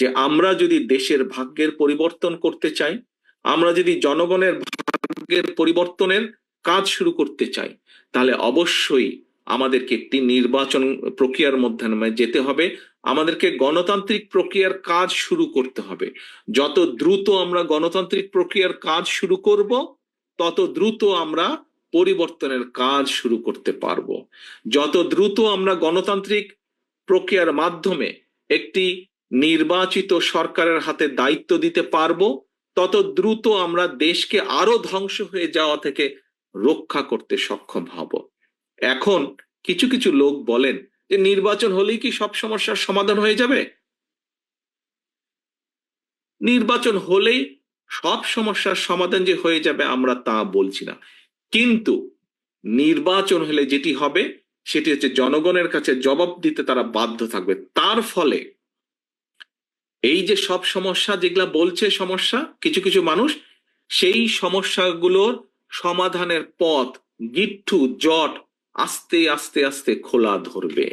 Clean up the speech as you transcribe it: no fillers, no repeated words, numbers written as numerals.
যে আমরা যদি দেশের ভাগ্যের পরিবর্তন করতে চাই, আমরা যদি জনগণের ভাগ্যের পরিবর্তনের কাজ শুরু করতে চাই, তাহলে অবশ্যই আমাদেরকে একটি নির্বাচন প্রক্রিয়ার মধ্যে যেতে হবে। আমাদেরকে গণতান্ত্রিক প্রক্রিয়ার কাজ শুরু করতে হবে। যত দ্রুত আমরা গণতান্ত্রিক প্রক্রিয়ার কাজ শুরু করব, তত দ্রুত আমরা পরিবর্তনের কাজ শুরু করতে পারবো। যত দ্রুত আমরা গণতান্ত্রিক প্রক্রিয়ার মাধ্যমে একটি নির্বাচিত সরকারের হাতে দায়িত্ব দিতে পারবো, তত দ্রুত আমরা দেশকে আরো ধ্বংস হয়ে যাওয়া থেকে রক্ষা করতে সক্ষম হব। এখন কিছু কিছু লোক বলেন যে নির্বাচন হলেই কি সব সমস্যার সমাধান হয়ে যাবে? নির্বাচন হলেই সব সমস্যার সমাধান যে হয়ে যাবে আমরা তা বলছি না, কিন্তু নির্বাচন হলে যেটি হবে সেটি হচ্ছে জনগণের কাছে জবাব দিতে তারা বাধ্য থাকবে। তার ফলে এই যে সব সমস্যা যেগুলা বলছে সমস্যা কিছু কিছু মানুষ, সেই সমস্যাগুলোর সমাধানের পথ, গিট্টু জট আস্তে আস্তে আস্তে খোলা ধরবে।